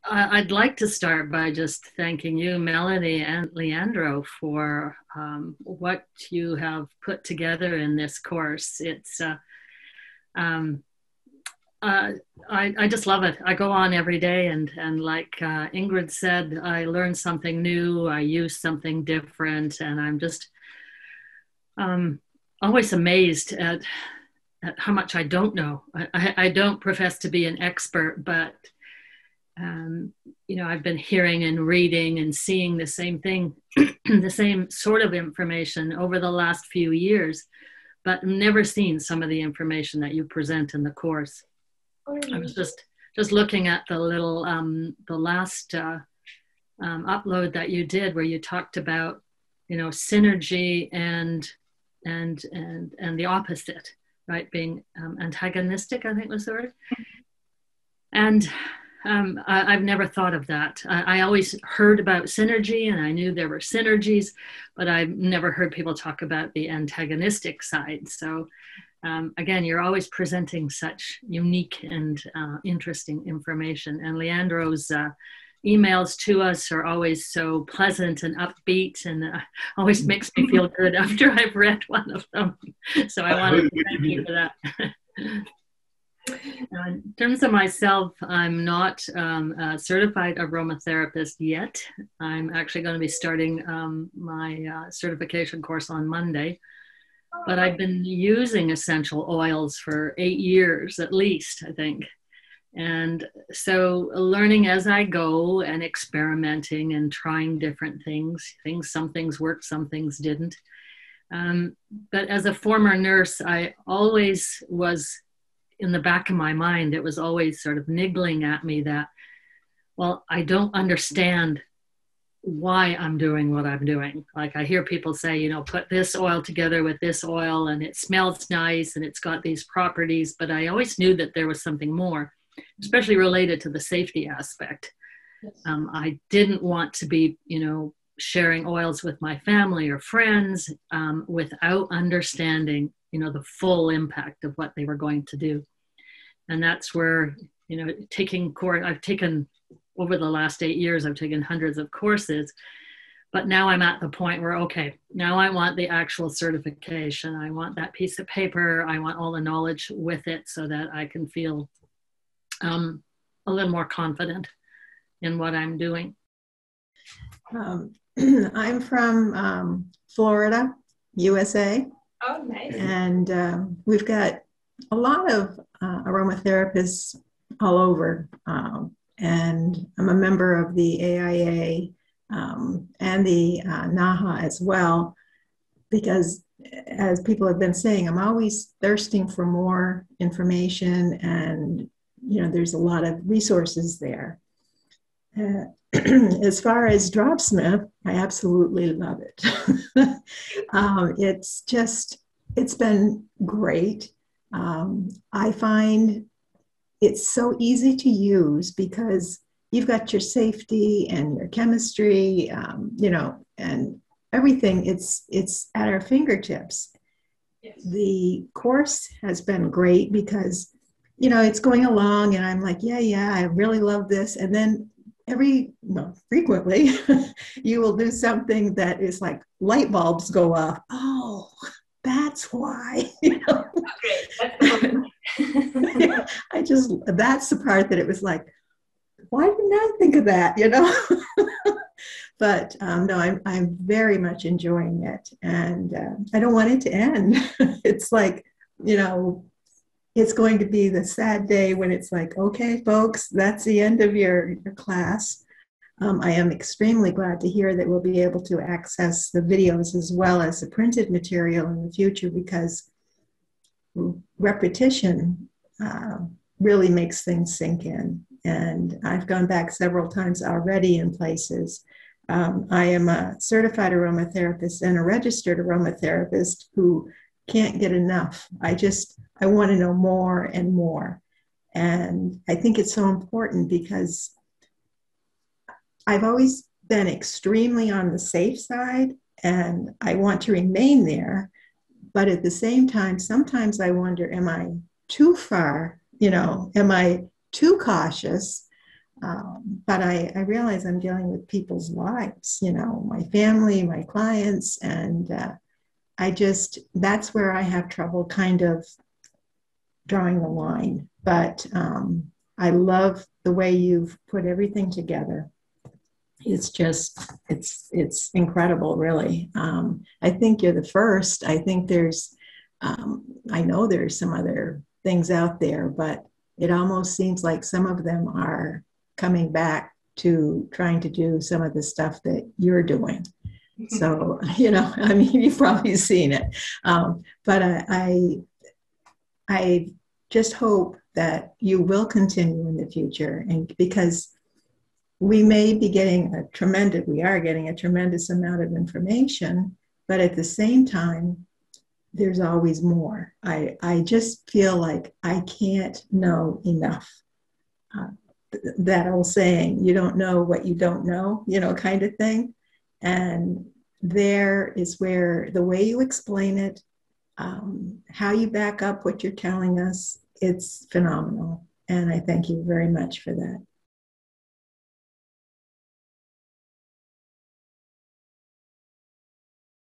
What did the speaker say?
I'd like to start by just thanking you, Melanie and Leandro, for what you have put together in this course. Um, I just love it. I go on every day, and like Ingrid said, I learn something new. I use something different, and I'm just um, always amazed at how much I don't know. I don't profess to be an expert, but um, I've been hearing and reading and seeing the same thing, the same sort of information over the last few years, but never seen some of the information that you present in the course. I was just looking at the last upload that you did, where you talked about, synergy and the opposite, right? Being antagonistic, I think was the word. And I've never thought of that. I always heard about synergy, and I knew there were synergies, but I've never heard people talk about the antagonistic side. So again, you're always presenting such unique and interesting information. And Leandro's emails to us are always so pleasant and upbeat, and always makes me feel good after I've read one of them. So I wanted to thank you for that. In terms of myself, I'm not a certified aromatherapist yet. I'm actually going to be starting my certification course on Monday. But I've been using essential oils for 8 years at least, I think. And so learning as I go and experimenting and trying different things, some things worked, some things didn't. But as a former nurse, I always was, in the back of my mind, it was always sort of niggling at me that, well, I don't understand why I'm doing what I'm doing. Like I hear people say, put this oil together with this oil and it smells nice and it's got these properties, but I always knew that there was something more, especially related to the safety aspect. Yes. I didn't want to be, sharing oils with my family or friends without understanding, the full impact of what they were going to do. And that's where, I've taken, over the last 8 years, I've taken hundreds of courses, but now I'm at the point where, okay, now I want the actual certification. I want that piece of paper. I want all the knowledge with it so that I can feel a little more confident in what I'm doing. I'm from Florida, USA. Oh, nice. And we've got a lot of aromatherapists all over. And I'm a member of the AIA and the NAHA as well, because as people have been saying, I'm always thirsting for more information, and there's a lot of resources there. As far as Dropsmith, I absolutely love it. It's been great. I find it's so easy to use because you've got your safety and your chemistry, and everything. It's at our fingertips. Yes. The course has been great because, it's going along and I'm like, yeah, I really love this. And then frequently, you will do something that is like light bulbs go off. Oh, that's why. Okay, that's the part that it was like, why didn't I think of that? But no, I'm very much enjoying it, and I don't want it to end. It's like, it's going to be the sad day when it's like, okay, folks, that's the end of your class. I am extremely glad to hear that we'll be able to access the videos as well as the printed material in the future, because repetition really makes things sink in. And I've gone back several times already in places. I am a certified aromatherapist and a registered aromatherapist who can't get enough. I want to know more and more. And I think it's so important because I've always been extremely on the safe side, and I want to remain there. But at the same time, sometimes I wonder, am I too far? Am I too cautious? But I realize I'm dealing with people's lives, my family, my clients, and that's where I have trouble kind of drawing the line. But I love the way you've put everything together. It's incredible, really. I think you're the first. I think I know there's some other things out there, but it almost seems like some of them are coming back to trying to do some of the stuff that you're doing. So, I mean, you've probably seen it. But I just hope that you will continue in the future, and because we are getting a tremendous amount of information, but at the same time, there's always more. I just feel like I can't know enough. That old saying, you don't know what you don't know, kind of thing. And there is where the way you explain it, how you back up what you're telling us, it's phenomenal. And I thank you very much for that.